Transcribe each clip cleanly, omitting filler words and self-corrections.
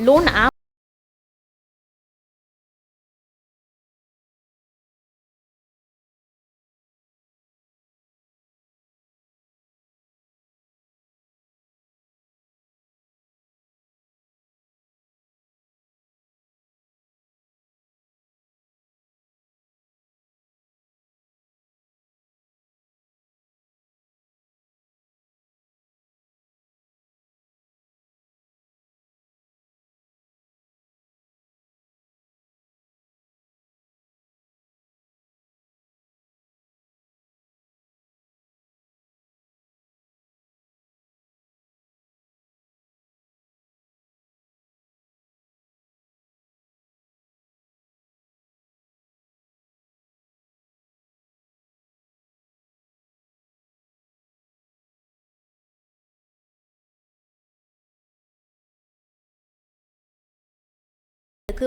Loan app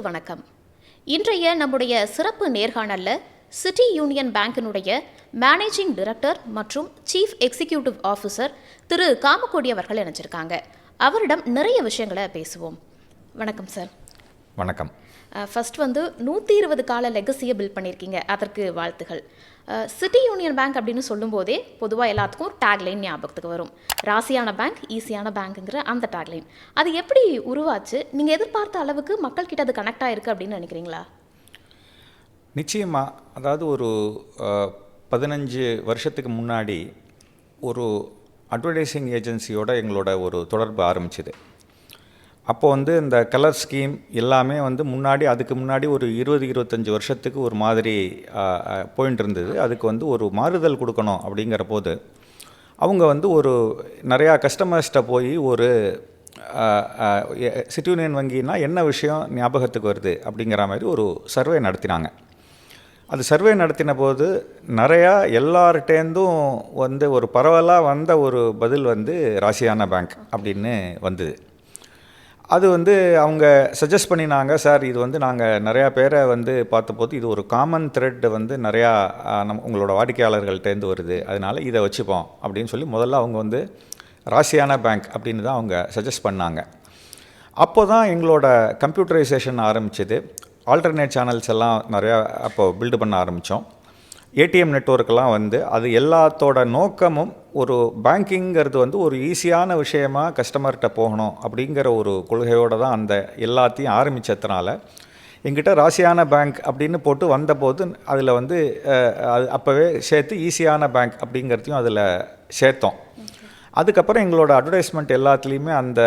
வணக்கம். இன்றைய நம்முடைய சிறப்பு நேர்காணல்ல சிட்டி யூனியன் பேங்கினுடைய மேனேஜிங் டைரக்டர் மற்றும் சீஃப் எக்ஸிக்யூட்டிவ் ஆஃபீஸர் திரு காமக்கோடி அவர்கள் இணைஞ்சிருக்காங்க. அவரிடம் நிறைய விஷயங்களை பேசுவோம். வணக்கம் சார். வணக்கம். ஃபர்ஸ்ட் 120 கால லெகசியை பில்ட் பண்ணியிருக்கீங்க, அதற்கு வாழ்த்துகள். சிட்டி யூனியன் பேங்க் அப்படின்னு சொல்லும்போதே பொதுவாக எல்லாத்துக்கும் ஒரு டேக்லைன் ஞாபகத்துக்கு வரும். ராசியான பேங்க், ஈஸியான பேங்க்குங்கிற அந்த டேக்லைன். அது எப்படி உருவாச்சு? நீங்கள் எதிர்பார்த்த அளவுக்கு மக்கள்கிட்ட அது கனெக்ட் ஆகிருக்கு அப்படின்னு நினைக்கிறீங்களா? நிச்சயமாக. அதாவது ஒரு 15 வருஷத்துக்கு முன்னாடி ஒரு அட்வர்டைஸிங் ஏஜென்சியோட எங்களோட ஒரு தொடர்பு ஆரம்பிச்சுது. அப்போது இந்த கலர் ஸ்கீம் எல்லாமே அதுக்கு முன்னாடி ஒரு 20-25 வருஷத்துக்கு ஒரு மாதிரி போயின்ட்டு இருந்தது. அதுக்கு ஒரு மாறுதல் கொடுக்கணும் அப்படிங்கிற போது அவங்க ஒரு நிறையா கஸ்டமர்ஸ்கிட்ட போய் ஒரு சிட்டி யூனியன் வங்கினா என்ன விஷயம் ஞாபகத்துக்கு வருது அப்படிங்கிற மாதிரி ஒரு சர்வே நடத்தினாங்க. அது சர்வே நடத்தின போது நிறையா எல்லார்கிட்டேருந்தும் ஒரு பரவலாக வந்த ஒரு பதில் ராசியான பேங்க் அப்படின்னு வந்தது. அது அவங்க சஜஸ்ட் பண்ணினாங்க, சார் இது நாங்கள் நிறையா பேரை பார்த்தபோது இது ஒரு காமன் த்ரெட் நிறையா உங்களோட வாடிக்கையாளர்கள்ட்டேருந்து வருது, அதனால் இதை வச்சுப்போம் அப்படின்னு சொல்லி முதல்ல அவங்க ராசியான பேங்க் அப்படின்னு தான் அவங்க சஜஸ்ட் பண்ணாங்க. அப்போ தான் எங்களோட கம்ப்யூட்டரைசேஷன் ஆரம்பிச்சது. ஆல்டர்னேட் சேனல்ஸ் எல்லாம் நிறையா அப்போது பில்டு பண்ண ஆரம்பித்தோம். ஏடிஎம் நெட்வொர்க்கெலாம் அது எல்லாத்தோட நோக்கமும் ஒரு பேங்கிங்கிறது ஒரு ஈஸியான விஷயமாக கஸ்டமர்கிட்ட போகணும் அப்படிங்கிற ஒரு கொள்கையோடு தான் அந்த எல்லாத்தையும் ஆரம்பித்ததுனால எங்கிட்ட ராசியான பேங்க் அப்படின்னு போட்டு வந்தபோது அதில் அது அப்போவே சேர்த்து ஈஸியான பேங்க் அப்படிங்கிறதையும் அதில் சேர்த்தோம். அதுக்கப்புறம் எங்களோட அட்வர்டைஸ்மெண்ட் எல்லாத்துலேயுமே அந்த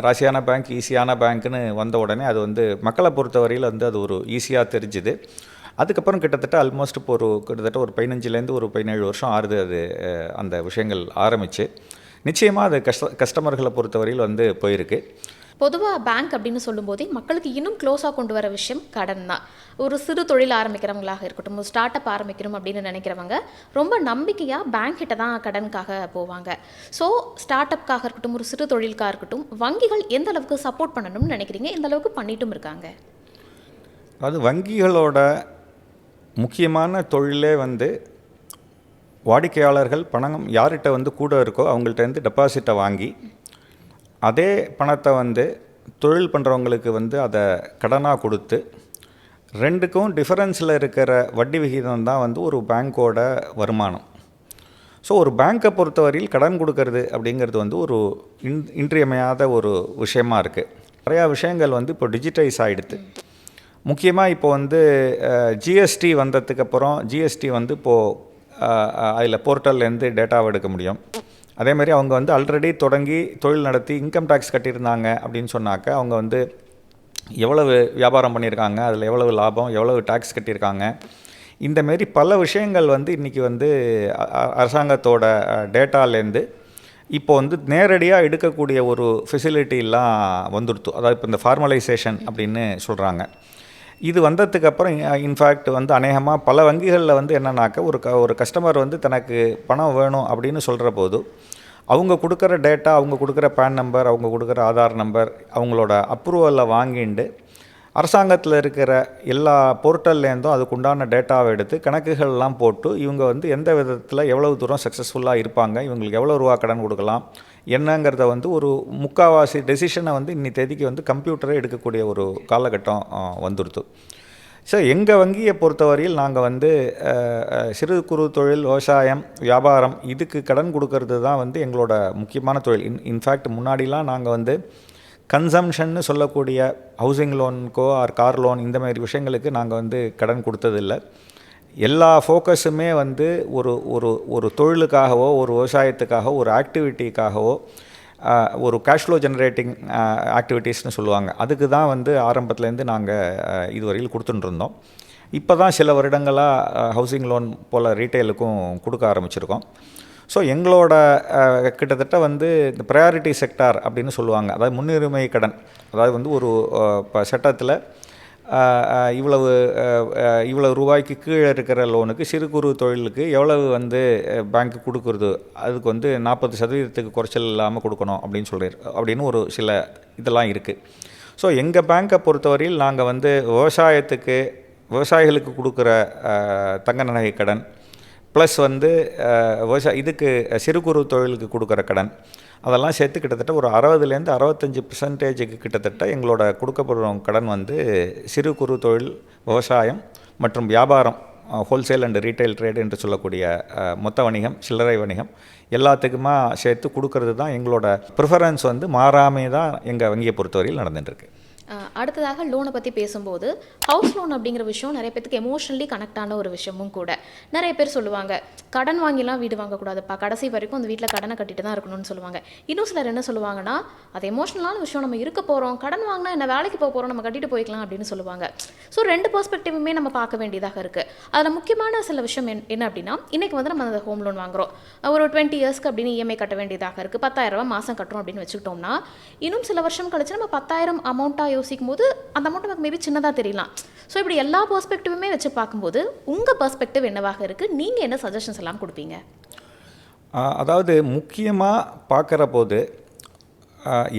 ராசியான பேங்க், ஈஸியான பேங்க்னு வந்த உடனே அது மக்களை பொறுத்தவரையில் அது ஒரு ஈஸியாக தெரிஞ்சுது. அதுக்கப்புறம் கிட்டத்தட்ட ஆல்மோஸ்ட் இப்போ கிட்டத்தட்ட ஒரு 15லேருந்து ஒரு 17 வருஷம் ஆறுது அது அந்த விஷயங்கள் ஆரம்பித்து. நிச்சயமாக அது கஸ்டமர்களை பொறுத்தவரையில் போயிருக்கு. பொதுவாக பேங்க் அப்படின்னு சொல்லும்போதே மக்களுக்கு இன்னும் க்ளோஸாக கொண்டு வர விஷயம் கடன் தான். ஒரு சிறு தொழில் ஆரம்பிக்கிறவங்களாக இருக்கட்டும், ஒரு ஸ்டார்ட் அப் ஆரம்பிக்கணும் அப்படின்னு நினைக்கிறவங்க ரொம்ப நம்பிக்கையாக பேங்க் கிட்ட தான் கடனுக்காக போவாங்க. ஸோ ஸ்டார்ட் அப்காக இருக்கட்டும், ஒரு சிறு தொழிலுக்காக இருக்கட்டும், வங்கிகள் எந்த அளவுக்கு சப்போர்ட் பண்ணணும்னு நினைக்கிறீங்க? எந்த அளவுக்கு பண்ணிட்டும் இருக்காங்க? அது வங்கிகளோட முக்கியமான தொழிலே வாடிக்கையாளர்கள் பணம் யார்கிட்ட கூட இருக்கோ அவங்கள்ட்டேருந்து டெபாசிட்டை வாங்கி அதே பணத்தை தொழில் பண்ணுறவங்களுக்கு அதை கடனாக கொடுத்து ரெண்டுக்கும் டிஃபரன்ஸில் இருக்கிற வட்டி விகிதம் தான் ஒரு பேங்க்கோட வருமானம். ஸோ ஒரு பேங்க்கை பொறுத்தவரையில் கடன் கொடுக்கறது அப்படிங்கிறது ஒரு இன்றியமையாத ஒரு விஷயமா இருக்குது. நிறையா விஷயங்கள் இப்போ டிஜிட்டைஸ் ஆகிடுது. முக்கியமாக இப்போ ஜிஎஸ்டி வந்ததுக்கப்புறம் ஜிஎஸ்டி இப்போது அதில் போர்ட்டல்லேருந்து டேட்டாவை எடுக்க முடியும். அதேமாதிரி அவங்க ஆல்ரெடி தொடங்கி தொழில் நடத்தி இன்கம் டேக்ஸ் கட்டியிருந்தாங்க அப்படின்னு சொன்னாக்க அவங்க எவ்வளவு வியாபாரம் பண்ணியிருக்காங்க, அதில் எவ்வளவு லாபம், எவ்வளவு டேக்ஸ் கட்டியிருக்காங்க, இந்தமாரி பல விஷயங்கள் இன்றைக்கி அரசாங்கத்தோட டேட்டாலேருந்து இப்போ நேரடியாக எடுக்கக்கூடிய ஒரு ஃபெசிலிட்டிலாம் வந்துடுத்து. அதாவது இப்போ இந்த ஃபார்மலைசேஷன் அப்படின்னு சொல்கிறாங்க. இது வந்ததுக்கப்புறம் இன்ஃபேக்ட் அநேகமாக பல வங்கிகளில் என்னன்னாக்க ஒரு கஸ்டமர் தனக்கு பணம் வேணும் அப்படின்னு சொல்கிற போது அவங்க கொடுக்குற டேட்டா, அவங்க கொடுக்குற பேன் நம்பர், அவங்க கொடுக்குற ஆதார் நம்பர், அவங்களோட அப்ரூவலில் வாங்கிண்டு அரசாங்கத்தில் இருக்கிற எல்லா போர்ட்டல்லேருந்தும் அதுக்குண்டான டேட்டாவை எடுத்து கணக்குகள்லாம் போட்டு இவங்க வந்து எந்த விதத்தில் எவ்வளவு தூரம் சக்ஸஸ்ஃபுல்லாக இருப்பாங்க, இவங்களுக்கு எவ்வளோ ரூபா கடன் கொடுக்கலாம் என்னங்கிறத வந்து ஒரு முக்கால்வாசி டெசிஷனை வந்து இன்னி தேதிக்கு வந்து கம்ப்யூட்டரே எடுக்கக்கூடிய ஒரு காலகட்டம் வந்துடுது. ஸோ எங்கள் வங்கியை பொறுத்தவரையில் நாங்கள் வந்து சிறு குறு தொழில், விவசாயம், வியாபாரம் இதுக்கு கடன் கொடுக்கறது தான் வந்து எங்களோட முக்கியமான தொழில். இன்ஃபேக்ட் முன்னாடிலாம் நாங்கள் வந்து கன்சம்ஷன்னு சொல்லக்கூடிய ஹவுசிங் லோனுக்கோ ஆர் கார் லோன் இந்த மாதிரி விஷயங்களுக்கு நாங்கள் வந்து கடன் கொடுத்ததில்லை. எல்லா ஃபோக்கஸுமே வந்து ஒரு ஒரு ஒரு தொழிலுக்காகவோ ஒரு விவசாயத்துக்காகவோ ஒரு ஆக்டிவிட்டிக்காகவோ ஒரு கேஷ் ஃப்ளோ ஜெனரேட்டிங் ஆக்டிவிட்டீஸ்னு சொல்லுவாங்க, அதுக்கு தான் வந்து ஆரம்பத்துலேருந்து நாங்கள் இதுவரையில் கொடுத்துட்டுருந்தோம். இப்போ தான் சில வருடங்களாக ஹவுசிங் லோன் போல் ரீட்டெயிலுக்கும் கொடுக்க ஆரம்பிச்சிருக்கோம். ஸோ எங்களோட கிட்டத்தட்ட வந்து இந்த ப்ரையாரிட்டி செக்டார் அப்படின்னு சொல்லுவாங்க, அதாவது முன்னுரிமை கடன். அதாவது வந்து ஒரு இப்போ சட்டத்தில் இவ்வளவு ரூபாய்க்கு கீழே இருக்கிற லோனுக்கு சிறு குறு தொழிலுக்கு எவ்வளவு வந்து பேங்க்கு கொடுக்குறது, அதுக்கு வந்து 40% குறைச்சல் இல்லாமல் கொடுக்கணும் அப்படின்னு ஒரு சில இதெல்லாம் இருக்குது. ஸோ எங்கள் பேங்க்கை பொறுத்தவரையில் நாங்கள் வந்து விவசாயிகளுக்கு கொடுக்குற தங்க நகை கடன் ப்ளஸ் வந்து இதுக்கு சிறு குறு தொழிலுக்கு கொடுக்குற கடன் அதெல்லாம் சேர்த்து கிட்டத்தட்ட ஒரு 60லேருந்து 65% கிட்டத்தட்ட எங்களோட கொடுக்கப்படுற கடன் வந்து சிறு குறு தொழில், விவசாயம் மற்றும் வியாபாரம், ஹோல்சேல் அண்ட் ரீட்டைல் ட்ரேட் என்று சொல்லக்கூடிய மொத்த வணிகம், சில்லறை வணிகம் எல்லாத்துக்குமா சேர்த்து கொடுக்கறது தான் எங்களோட ப்ரிஃபரன்ஸ். வந்து மாறாமே தான் எங்கள் வங்கியை பொறுத்தவரையில் நடந்துட்டுருக்கு. அடுத்ததாக லோனை பற்றி பேசும்போது ஹவுஸ் லோன் அப்படிங்கிற விஷயம் நிறைய பேருக்கு எமோஷனலி கனெக்ட் ஆன ஒரு விஷயமும் கூட. நிறைய பேர் சொல்லுவாங்க, கடன் வாங்கிலாம் வீடு வாங்கக்கூடாதுப்பா, கடைசி வரைக்கும் அந்த வீட்டில் கடனை கட்டிட்டு தான் இருக்கணும்னு சொல்லுவாங்க. இன்னும் சிலர் என்ன சொல்லுவாங்கன்னா, அது எமோஷனலான விஷயம், நம்ம இருக்க போகிறோம், கடன் வாங்கினா என்ன வேலைக்கு போக போகிறோம், நம்ம கட்டிட்டு போய்க்கலாம் அப்படின்னு சொல்லுவாங்க. ஸோ 2 பெர்ஸ்பெக்டிவுமே நம்ம பார்க்க வேண்டியதாக இருக்குது. அதில் முக்கியமான சில விஷயம் என்ன அப்படின்னா, இன்றைக்கி வந்து நம்ம அந்த ஹோம் லோன் வாங்குகிறோம், ஒரு 20 இயர்ஸ்க்கு அப்படின்னு இஎம்ஐ கட்ட வேண்டியதாக இருக்குது, 10,000 ரூபா மாதம் கட்டுறோம் அப்படின்னு வச்சுக்கிட்டோம்னா, இன்னும் சில வருஷம் கழிச்சு நம்ம 10,000 அமௌண்ட்டாக யோசிக்கும் போது அந்த அமௌண்ட் நமக்கு மேபி சின்னதாக தெரியலாம். ஸோ இப்படி எல்லா பெர்ஸ்பெக்டிவுமே வச்சு பார்க்கும்போது உங்கள் பெர்ஸ்பெக்டிவ் என்னவாக இருக்குது, நீங்கள் என்ன சஜஷன்ஸ் எல்லாம் கொடுப்பீங்க? அதாவது முக்கியமாக பார்க்குற போது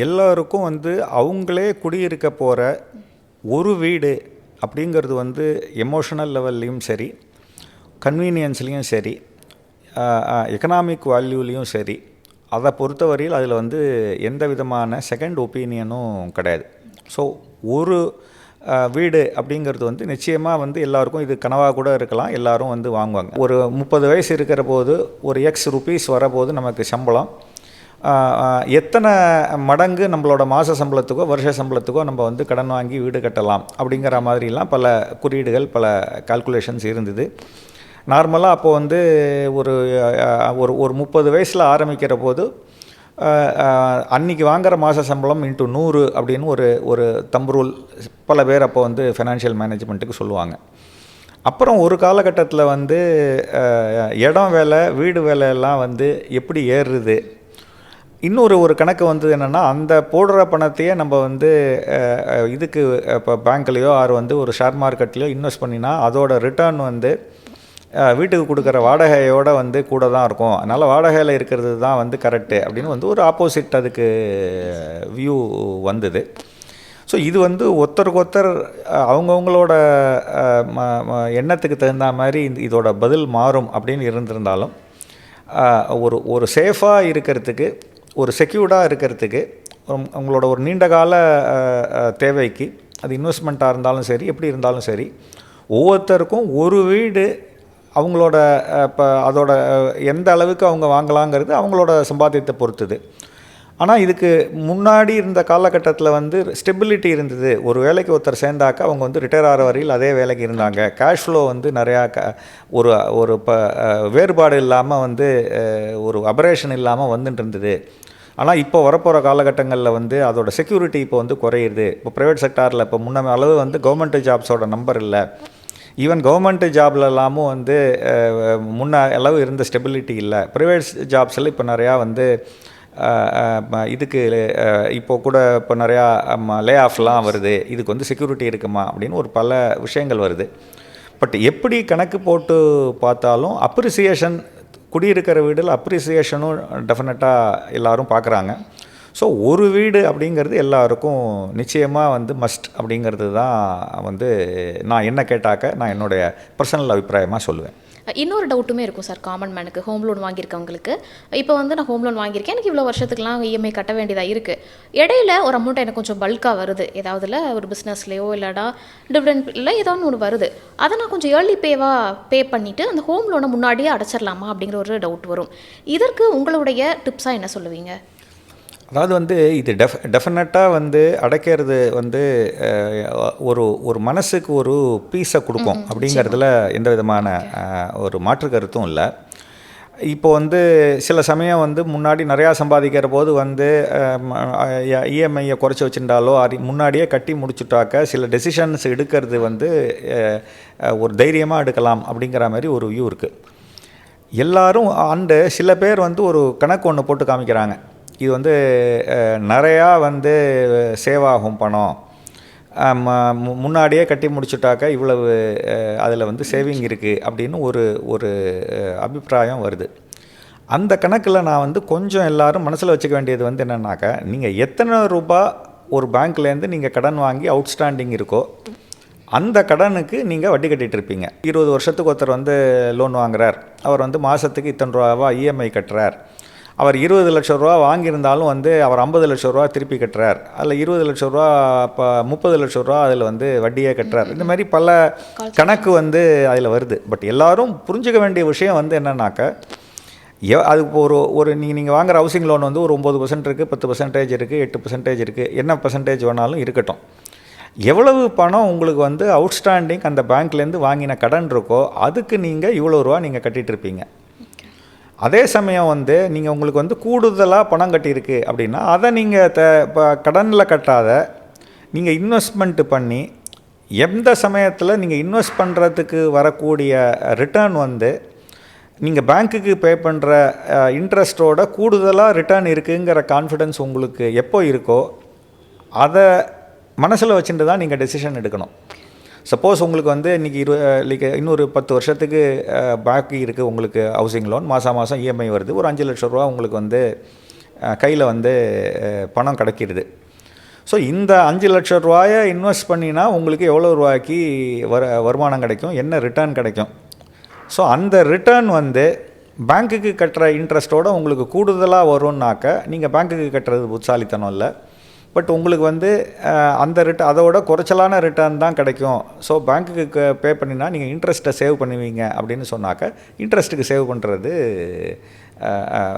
எல்லாருக்கும் வந்து அவங்களே குடியிருக்க போகிற ஒரு வீடு அப்படிங்கிறது வந்து எமோஷனல் லெவல்லையும் சரி, கன்வீனியன்ஸ்லேயும் சரி, எக்கனாமிக் வேல்யூலேயும் சரி, அதை பொறுத்தவரையில் அதில் வந்து எந்த விதமான செகண்ட் ஒப்பீனியனும் கிடையாது. ஸோ ஒரு வீடு அப்படிங்கிறது வந்து நிச்சயமாக வந்து எல்லாருக்கும் இது கனவாக கூட இருக்கலாம், எல்லாரும் வந்து வாங்குவாங்க. ஒரு 30 வயசு இருக்கிற போது ஒரு எக்ஸ் ருபீஸ் வரபோது நமக்கு சம்பளம் எத்தனை மடங்கு நம்மளோட மாத சம்பளத்துக்கோ வருஷ சம்பளத்துக்கோ நம்ம வந்து கடன் வாங்கி வீடு கட்டலாம் அப்படிங்கிற மாதிரிலாம் பல குறியீடுகள், பல கால்குலேஷன்ஸ் இருந்தது. நார்மலாக அப்போது வந்து ஒரு ஒரு 30 வயசில் ஆரம்பிக்கிற போது அன்றைக்கி வாங்குகிற மாத சம்பளம் இன்ட்டு 100 அப்படின்னு ஒரு தம்புரூல் பல பேர் அப்போ வந்து ஃபைனான்ஷியல் மேனேஜ்மெண்ட்டுக்கு சொல்லுவாங்க. அப்புறம் ஒரு காலகட்டத்தில் வந்து இடம் வேலை, வீடு வேலையெல்லாம் வந்து எப்படி ஏறுறது, ஒரு கணக்கு வந்தது என்னென்னா, அந்த போடுற பணத்தையே நம்ம வந்து இதுக்கு இப்போ பேங்க்லேயோ ஆர் வந்து ஒரு ஷேர் மார்க்கெட்லேயோ இன்வெஸ்ட் பண்ணினா அதோட ரிட்டர்ன் வந்து வீட்டுக்கு கொடுக்குற வாடகையோடு வந்து கூட தான் இருக்கும், அதனால் வாடகையில் இருக்கிறது தான் வந்து கரெக்டு அப்படின்னு வந்து ஒரு ஆப்போசிட் அதுக்கு வியூ வந்தது. ஸோ இது வந்து ஒருத்தருக்கு அவங்கவுங்களோட எண்ணத்துக்கு தகுந்த மாதிரி இதோட பதில் மாறும் அப்படின்னு இருந்திருந்தாலும், ஒரு சேஃபாக இருக்கிறதுக்கு, ஒரு செக்யூர்டாக இருக்கிறதுக்கு, உங்களோட ஒரு நீண்டகால தேவைக்கு, அது இன்வெஸ்ட்மெண்ட்டாக இருந்தாலும் சரி, எப்படி இருந்தாலும் சரி, ஒவ்வொருத்தருக்கும் ஒரு வீடு அவங்களோட இப்போ அதோட எந்த அளவுக்கு அவங்க வாங்கலாங்கிறது அவங்களோட சம்பாத்தியத்தை பொறுத்தது. ஆனால் இதுக்கு முன்னாடி இருந்த காலகட்டத்தில் வந்து ஸ்டெபிலிட்டி இருந்தது. ஒரு வேலைக்கு ஒருத்தர் சேர்ந்தாக்கா அவங்க வந்து ரிட்டையர் ஆகிற வரையில் அதே வேலைக்கு இருந்தாங்க. கேஷ் ஃப்ளோ வந்து நிறையா ஒரு இப்போ வேறுபாடு இல்லாமல் வந்து ஒரு அபரேஷன் இல்லாமல் வந்துட்டு இருந்தது. ஆனால் இப்போ வரப்போகிற காலகட்டங்களில் வந்து அதோட செக்யூரிட்டி இப்போ வந்து குறையுது. இப்போ ப்ரைவேட் செக்டாரில் இப்போ முன்ன அளவு வந்து கவர்மெண்ட் ஜாப்ஸோட நம்பர் இல்லை. ஈவன் கவர்மெண்ட் ஜாப்லலாமும் வந்து முன்ன அளவு இருந்த ஸ்டெபிலிட்டி இல்லை. ப்ரைவேட் ஜாப்ஸில் இப்போ நிறையா வந்து இதுக்கு இப்போ கூட இப்போ நிறையா லே ஆஃப்லாம் வருது, இதுக்கு வந்து செக்யூரிட்டி இருக்குமா அப்படின்னு ஒரு பல விஷயங்கள் வருது. பட் எப்படி கணக்கு போட்டு பார்த்தாலும் அப்ரிசியேஷன், குடியிருக்கிற வீடில் அப்ரிசியேஷனும் டெஃபினட்டாக எல்லோரும் பார்க்குறாங்க. ஸோ ஒரு வீடு அப்படிங்கிறது எல்லாருக்கும் நிச்சயமாக வந்து மஸ்ட் அப்படிங்கிறது தான் வந்து நான் என்ன கேட்டாக்க நான் என்னுடைய பர்சனல் அபிப்பிராயமாக சொல்லுவேன். இன்னொரு டவுட்டுமே இருக்கும் சார் காமன் மேனுக்கு, ஹோம் லோன் வாங்கியிருக்கவங்களுக்கு. இப்போ வந்து நான் ஹோம் லோன் வாங்கியிருக்கேன், எனக்கு இவ்வளோ வருஷத்துக்குலாம் இஎம்ஐ கட்ட வேண்டியதாக இருக்குது. இடையில ஒரு அமௌண்ட் எனக்கு கொஞ்சம் பல்காக வருது, ஏதாவதுல ஒரு பிஸ்னஸ்லையோ இல்லைடா டிவிடெண்ட் இல்லை ஏதோ ஒன்று வருது, அதை நான் கொஞ்சம் ஏர்லி பே பண்ணிவிட்டு அந்த ஹோம் லோனை முன்னாடியே அடைச்சிடலாமா அப்படிங்கிற ஒரு டவுட் வரும். இதற்கு உங்களுடைய டிப்ஸாக என்ன சொல்லுவீங்க? அதாவது வந்து இது டெஃபினட்டாக வந்து அடைக்கிறது வந்து ஒரு மனசுக்கு ஒரு பீஸை கொடுக்கும் அப்படிங்கிறதுல எந்த விதமான ஒரு மாற்று கருத்தும் இல்லை. இப்போ வந்து சில சமயம் வந்து முன்னாடி நிறையா சம்பாதிக்கிற போது வந்து இஎம்ஐயை குறைச்சி வச்சுட்டாலோ முன்னாடியே கட்டி முடிச்சுட்டாக்க சில டெசிஷன்ஸ் எடுக்கிறது வந்து ஒரு தைரியமாக எடுக்கலாம் அப்படிங்கிற மாதிரி ஒரு வியூ இருக்குது. எல்லாரும் சில பேர் வந்து ஒரு கணக்கு ஒன்று போட்டு காமிக்கிறாங்க, இது வந்து நிறையா வந்து சேவ் ஆகும் பணம், முன்னாடியே கட்டி முடிச்சுட்டாக்க இவ்வளவு அதில் வந்து சேவிங் இருக்குது அப்படின்னு ஒரு அபிப்பிராயம் வருது. அந்த கணக்கில் நான் வந்து கொஞ்சம் எல்லோரும் மனசில் வச்சுக்க வேண்டியது வந்து என்னென்னாக்கா, நீங்கள் எத்தனை ரூபா ஒரு பேங்க்லேருந்து நீங்கள் கடன் வாங்கி அவுட்ஸ்டாண்டிங் இருக்கோ அந்த கடனுக்கு நீங்கள் வட்டி கட்டிகிட்டு இருப்பீங்க. 20 வருஷத்துக்கு ஒருத்தர் வந்து லோன் வாங்குறார், அவர் வந்து மாதத்துக்கு இத்தனை ரூபாவா இஎம்ஐ கட்டுறார். அவர் 20 லட்சம் ரூபா வாங்கியிருந்தாலும் வந்து அவர் 50 லட்சம் ரூபா திருப்பி கட்டுறார், அதில் 20 லட்சம் ரூபா இப்போ 30 லட்சம் ரூபா அதில் வந்து வட்டியே கட்டுறார். இந்த மாதிரி பல கணக்கு வந்து அதில் வருது. பட் எல்லோரும் புரிஞ்சுக்க வேண்டிய விஷயம் வந்து என்னன்னாக்க, அதுக்கு நீங்கள் வாங்குகிற ஹவுசிங் லோன் வந்து ஒரு 9% இருக்குது, 10% இருக்குது, 8% இருக்குது, என்ன பர்சன்டேஜ் வேணாலும் இருக்கட்டும். எவ்வளவு பணம் உங்களுக்கு வந்து அவுட்ஸ்டாண்டிங் அந்த பேங்க்லேருந்து வாங்கின கடன் இருக்கோ அதுக்கு நீங்கள் இவ்வளோ ரூபா நீங்கள் கட்டிகிட்டு இருப்பீங்க. அதே சமயம் வந்து நீங்கள் உங்களுக்கு வந்து கூடுதலாக பணம் கட்டியிருக்கு அப்படின்னா அதை நீங்கள் இப்போ கடனில் கட்டாத நீங்கள் இன்வெஸ்ட்மெண்ட்டு பண்ணி எந்த சமயத்தில் நீங்கள் இன்வெஸ்ட் பண்ணுறதுக்கு வரக்கூடிய ரிட்டர்ன் வந்து நீங்கள் பேங்க்குக்கு பே பண்ணுற இன்ட்ரெஸ்ட்டோட கூடுதலாக ரிட்டர்ன் இருக்குங்கிற கான்ஃபிடென்ஸ் உங்களுக்கு எப்போ இருக்கோ அதை மனசில் வச்சுட்டு தான் நீங்கள் டெசிஷன் எடுக்கணும். சப்போஸ் உங்களுக்கு வந்து இன்றைக்கி இன்னொரு 10 வருஷத்துக்கு பாக்கி இருக்குது உங்களுக்கு ஹவுசிங் லோன், மாதம் இஎம்ஐ வருது, ஒரு 5 லட்சம் ரூபா உங்களுக்கு வந்து கையில் வந்து பணம் கிடைக்கிது. ஸோ இந்த 5 லட்சம் ரூபாயை இன்வெஸ்ட் பண்ணினா உங்களுக்கு எவ்வளோ ரூபாய்க்கு வருமானம் கிடைக்கும், என்ன ரிட்டர்ன் கிடைக்கும். ஸோ அந்த ரிட்டர்ன் வந்து பேங்க்குக்கு கட்டுற இன்ட்ரெஸ்ட்டோடு உங்களுக்கு கூடுதலாக வரும்னாக்க நீங்கள் பேங்க்குக்கு கட்டுறது புத்தாலித்தனம் இல்லை. பட் உங்களுக்கு வந்து அந்த அதோட குறைச்சலான ரிட்டர்ன் தான் கிடைக்கும். ஸோ பேங்க்குக்கு பே பண்ணினா நீங்கள் இன்ட்ரெஸ்ட்டை சேவ் பண்ணுவீங்க அப்படின்னு சொன்னாக்க இன்ட்ரெஸ்ட்டுக்கு சேவ் பண்ணுறது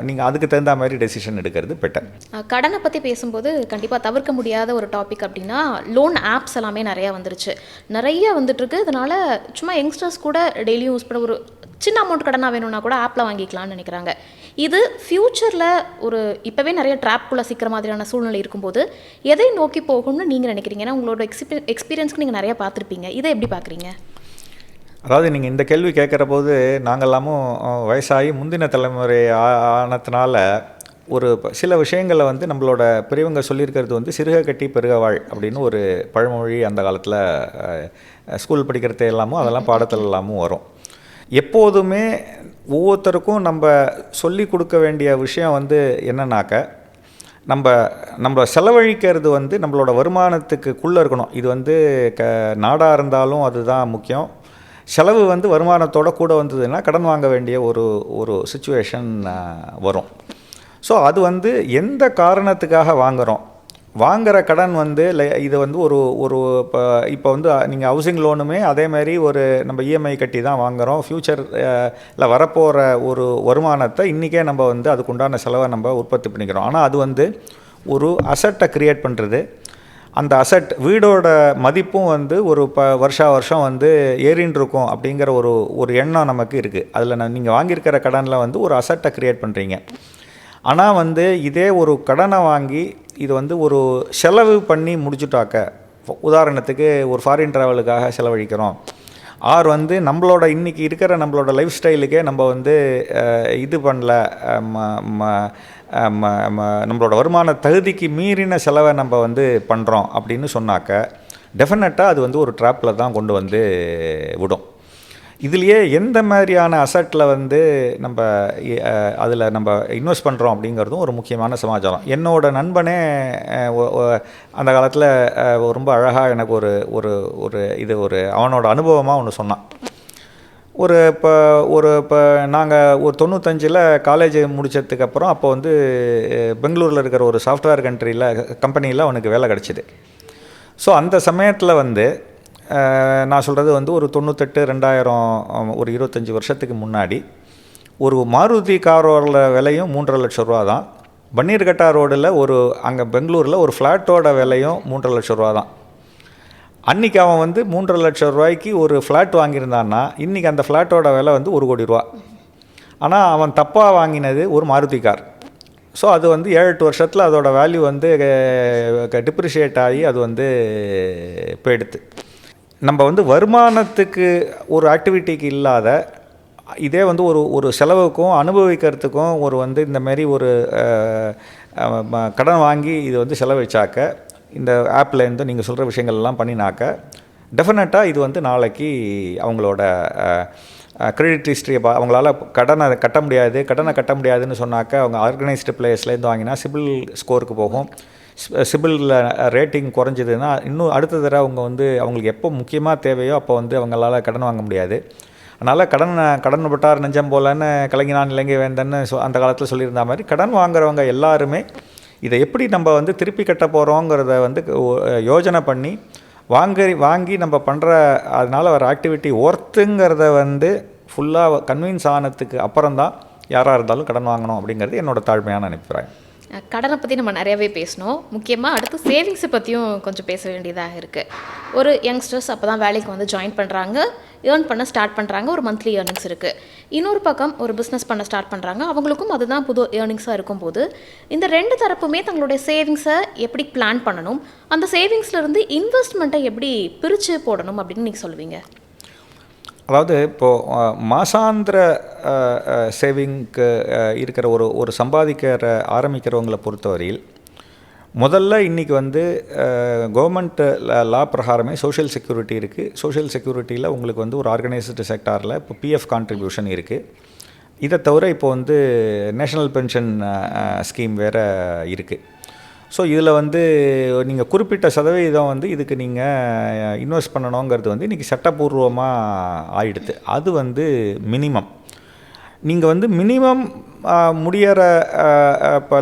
நீங்கள் அதுக்கு தகுந்த மாதிரி டெசிஷன் எடுக்கிறது பெட்டர். கடனை பற்றி பேசும்போது கண்டிப்பாக தவிர்க்க முடியாத ஒரு டாபிக் அப்படின்னா லோன் ஆப்ஸ் எல்லாமே நிறையா வந்துருச்சு, நிறைய வந்துட்டுருக்கு. இதனால் சும்மா யங்ஸ்டர்ஸ் கூட டெய்லியும் யூஸ் பண்ண ஒரு சின்ன அமௌண்ட் கடனாக வேணும்னா கூட ஆப்பில் வாங்கிக்கலாம்னு நினைக்கிறாங்க. இது ஃப்யூச்சரில் ஒரு இப்போவே நிறைய ட்ராப்குள்ளே சிக்கிற மாதிரியான சூழ்நிலை இருக்கும்போது எதை நோக்கி போகும்னு நீங்கள் நினைக்கிறீங்க? ஏன்னா உங்களோட எக்ஸ்பீரியன்ஸ்க்கு நீங்கள் நிறையா பார்த்துருப்பீங்க, இதை எப்படி பார்க்குறீங்க? அதாவது நீங்கள் இந்த கேள்வி கேட்குற போது நாங்கள்லாமும் வயசாகி முந்தின தலைமுறை ஆனதுனால ஒரு சில விஷயங்களை வந்து நம்மளோட பெரியவங்க சொல்லியிருக்கிறது வந்து சிறுக கட்டி பெருக வாழ் அப்படின்னு ஒரு பழமொழி அந்த காலத்தில் ஸ்கூல் படிக்கிறது எல்லாமும் அதெல்லாம் பாடத்தில் எல்லாமும் வரும். எப்போதுமே ஒவ்வொருத்தருக்கும் நம்ம சொல்லி கொடுக்க வேண்டிய விஷயம் வந்து என்னன்னாக்க, நம்ம செலவழிக்கிறது வந்து நம்மளோட வருமானத்துக்குள்ளே இருக்கணும். இது வந்து நாடாக இருந்தாலும் அதுதான் முக்கியம். செலவு வந்து வருமானத்தோட கூட வந்ததுன்னா கடன் வாங்க வேண்டிய ஒரு சிச்சுவேஷன் வரும். ஸோ அது வந்து எந்த காரணத்துக்காக வாங்குகிற கடன் வந்து இது வந்து இப்போ வந்து நீங்கள் ஹவுசிங் லோனுமே அதேமாதிரி நம்ம இஎம்ஐ கட்டி தான் வாங்குகிறோம். ஃப்யூச்சரில் வரப்போகிற ஒரு வருமானத்தை இன்றைக்கே நம்ம வந்து அதுக்குண்டான செலவை நம்ம உற்பத்தி பண்ணிக்கிறோம். ஆனால் அது வந்து ஒரு அசட்டை க்ரியேட் பண்ணுறது. அந்த அசட் வீடோட மதிப்பும் வந்து வருஷம் வந்து ஏறின்னு இருக்கும் அப்படிங்கிற ஒரு எண்ணம் நமக்கு இருக்குது. அதில் நீங்கள் வாங்கியிருக்கிற கடனில் வந்து ஒரு அசட்டை க்ரியேட் பண்ணுறீங்க. ஆனால் வந்து இதே ஒரு கடனை வாங்கி இது வந்து ஒரு செலவு பண்ணி முடிச்சுட்டாக்க, உதாரணத்துக்கு ஒரு ஃபாரின் ட்ராவலுக்காக செலவழிக்கிறோம், ஆர் வந்து நம்மளோட இன்றைக்கி இருக்கிற நம்மளோட லைஃப் ஸ்டைலுக்கே நம்ம வந்து இது பண்ணல, நம்மளோட வருமான தகுதிக்கு மீறின செலவை நம்ம வந்து பண்ணுறோம் அப்படின்னு சொன்னாக்க டெஃபினட்டாக அது வந்து ஒரு ட்ராப்பில் தான் கொண்டு வந்து விடும். இதுலேயே எந்த மாதிரியான அசட்டில் வந்து நம்ம அதில் நம்ம இன்வெஸ்ட் பண்ணுறோம் அப்படிங்கிறதும் ஒரு முக்கியமான சமாச்சாரம். என்னோட நண்பனே அந்த காலத்தில் ரொம்ப அழகாக எனக்கு ஒரு அவனோட அனுபவமாக ஒன்று சொன்னான். இப்போ நாங்கள் ஒரு 95 காலேஜ் முடித்ததுக்கப்புறம் அப்போ வந்து பெங்களூரில் இருக்கிற ஒரு சாஃப்ட்வேர் கம்பெனியில் அவனுக்கு வேலை கிடச்சிது. ஸோ அந்த சமயத்தில் வந்து நான் சொல்கிறது வந்து ஒரு 98 2000 ஒரு 25 வருஷத்துக்கு முன்னாடி ஒரு மாருதி காரோட விலையும் 3.5 லட்சம் ரூபா தான். பன்னீர்கட்டா ரோடில் அங்கே பெங்களூரில் ஒரு ஃப்ளாட்டோட விலையும் 3.5 லட்சம் ரூபா தான். அன்றைக்கி அவன் வந்து 3.5 லட்சம் ரூபாய்க்கு ஒரு ஃப்ளாட் வாங்கியிருந்தான்னா இன்றைக்கி அந்த ஃப்ளாட்டோட விலை வந்து 1 கோடி ரூபா. ஆனால் அவன் தப்பாக வாங்கினது ஒரு மாருதி கார். ஸோ அது வந்து 7-8 வருஷத்தில் அதோட வேல்யூ வந்து டிப்ரிஷியேட் ஆகி அது வந்து போயிடுது. நம்ம வந்து வருமானத்துக்கு ஒரு ஆக்டிவிட்டிக்கு இல்லாத இதே வந்து ஒரு செலவுக்கும் அனுபவிக்கிறதுக்கும் வந்து இந்தமாரி ஒரு கடன் வாங்கி இது வந்து செலவழிச்சாக்க இந்த ஆப்லேருந்து நீங்கள் சொல்கிற விஷயங்கள்லாம் பண்ணினாக்க டெஃபினட்டாக இது வந்து நாளைக்கு அவங்களோட கிரெடிட் ஹிஸ்ட்ரியை அவங்களால கடனை கட்ட முடியாதுன்னு சொன்னாக்க அவங்க ஆர்கனைஸ்டு பிளேயர்ஸ்லேருந்து வாங்கினா சிபில் ஸ்கோருக்கு போகும். சிபிலில் ரேட்டிங் குறைஞ்சதுன்னா இன்னும் அடுத்த தடவை அவங்க வந்து அவங்களுக்கு எப்போ முக்கியமாக தேவையோ அப்போ வந்து அவங்களால கடன் வாங்க முடியாது. அதனால் கடன் பட்டார் நெஞ்சம் போலன்னு கலைஞனான் இலங்கை வேந்தன்னு அந்த காலத்தில் சொல்லியிருந்த மாதிரி கடன் வாங்குறவங்க எல்லாருமே இதை எப்படி நம்ம வந்து திருப்பி கட்ட போகிறோங்கிறத வந்து யோஜனை பண்ணி வாங்கி நம்ம பண்ணுற அதனால் வர ஆக்டிவிட்டி ஒர்த்துங்கிறத வந்து ஃபுல்லாக கன்வின்ஸ் ஆனதுக்கு அப்புறம்தான் யாராக இருந்தாலும் கடன் வாங்கணும் அப்படிங்கிறது என்னோடய தாழ்மையான அபிப்பிராயம். கடனை பற்றி நம்ம நிறையாவே பேசணும். முக்கியமாக அடுத்து சேவிங்ஸை பற்றியும் கொஞ்சம் பேச வேண்டியதாக இருக்குது. ஒரு யங்ஸ்டர்ஸ் அப்போ தான் வேலைக்கு வந்து ஜாயின் பண்ணுறாங்க, ஏர்ன் பண்ண ஸ்டார்ட் பண்ணுறாங்க, ஒரு மந்த்லி ஏர்னிங்ஸ் இருக்குது. இன்னொரு பக்கம் ஒரு பிஸ்னஸ் பண்ண ஸ்டார்ட் பண்ணுறாங்க, அவங்களுக்கும் அதுதான் புது ஏர்னிங்ஸாக இருக்கும்போது இந்த 2 தரப்புமே தங்களுடைய சேவிங்ஸை எப்படி பிளான் பண்ணணும், அந்த சேவிங்ஸ்லேருந்து இன்வெஸ்ட்மெண்ட்டை எப்படி பிரித்து போடணும் அப்படின்னு நீங்கள் சொல்லுவீங்க? அதாவது இப்போது மாசாந்திர சேவிங்க்கு இருக்கிற ஒரு சம்பாதிக்கிற ஆரம்பிக்கிறவங்களை பொறுத்தவரையில் முதல்ல இன்றைக்கி வந்து கவர்மெண்ட் லா பிரகாரமே சோஷியல் செக்யூரிட்டி இருக்குது. சோஷியல் செக்யூரிட்டியில் உங்களுக்கு வந்து ஒரு ஆர்கனைஸ்டு செக்டாரில் இப்போ பிஎஃப் கான்ட்ரிபியூஷன் இருக்குது. இதை தவிர இப்போ வந்து நேஷ்னல் பென்ஷன் ஸ்கீம் வேறு இருக்குது. ஸோ இதில் வந்து நீங்கள் குறிப்பிட்ட சதவீதம் வந்து இதுக்கு நீங்கள் இன்வெஸ்ட் பண்ணணுங்கிறது வந்து இன்றைக்கி சட்டப்பூர்வமாக ஆயிடுது. அது வந்து மினிமம். நீங்கள் வந்து மினிமம் முடிகிற இப்போ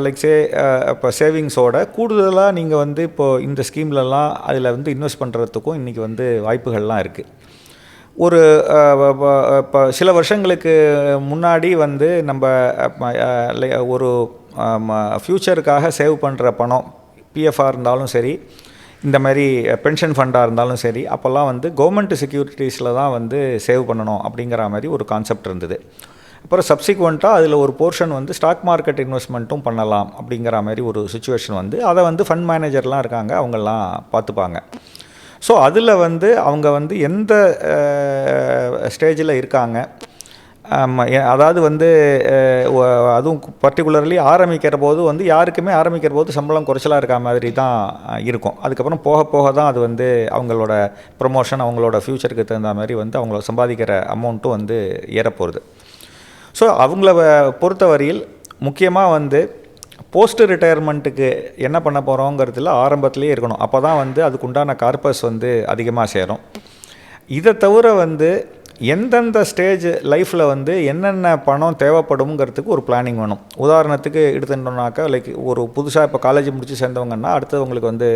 இப்போ சேவிங்ஸோட கூடுதலாக நீங்கள் வந்து இப்போது இந்த ஸ்கீம்லலாம் அதில் வந்து இன்வெஸ்ட் பண்ணுறதுக்கும் இன்றைக்கி வந்து வாய்ப்புகள்லாம் இருக்குது. இப்போ சில வருஷங்களுக்கு முன்னாடி வந்து நம்ம ஒரு ஃப்யூச்சருக்காக சேவ் பண்ணுற பணம் பிஎஃப்ஆர் இருந்தாலும் சரி, இந்த மாதிரி பென்ஷன் ஃபண்டாக இருந்தாலும் சரி, அப்போல்லாம் வந்து கவர்மெண்ட் செக்யூரிட்டிஸில் தான் வந்து சேவ் பண்ணணும் அப்படிங்கிற மாதிரி ஒரு கான்செப்ட் இருந்தது. அப்புறம் சப்சிக்வெண்ட்டாக அதில் ஒரு போர்ஷன் வந்து ஸ்டாக் மார்க்கெட் இன்வெஸ்ட்மெண்ட்டும் பண்ணலாம் அப்படிங்கிற மாதிரி ஒரு சுச்சுவேஷன் வந்து அதை வந்து ஃபண்ட் மேனேஜர்லாம் இருக்காங்க, அவங்கெல்லாம் பார்த்துப்பாங்க. ஸோ அதில் வந்து அவங்க வந்து எந்த ஸ்டேஜில் இருக்காங்க, அதாவது வந்து அதுவும் பர்டிகுலர்லி ஆரம்பிக்கிற போது வந்து யாருக்குமே ஆரம்பிக்கிற போது சம்பளம் குறைச்சலாக இருக்க மாதிரி தான் இருக்கும். அதுக்கப்புறம் போக போக தான் அது வந்து அவங்களோட ப்ரொமோஷன், அவங்களோட ஃப்யூச்சருக்கு தகுந்த மாதிரி வந்து அவங்கள சம்பாதிக்கிற அமௌண்ட்டும் வந்து ஏறப்போகுது. ஸோ அவங்கள பொறுத்தவரையில் முக்கியமாக வந்து போஸ்ட் ரிட்டையர்மெண்ட்டுக்கு என்ன பண்ண போகிறோங்கிறதுல ஆரம்பத்துலேயே இருக்கணும். அப்போ தான் வந்து அதுக்குண்டான கார்பஸ் வந்து அதிகமாக சேரும். இதை தவிர வந்து எந்தெந்த ஸ்டேஜ் லைஃப்பில் வந்து என்னென்ன பணம் தேவைப்படுங்கிறதுக்கு ஒரு பிளானிங் வேணும். உதாரணத்துக்கு எடுத்துட்டோம்னாக்கா ஒரு புதுசாக இப்போ காலேஜ் முடித்து சேர்ந்தவங்கன்னா அடுத்தவங்களுக்கு வந்து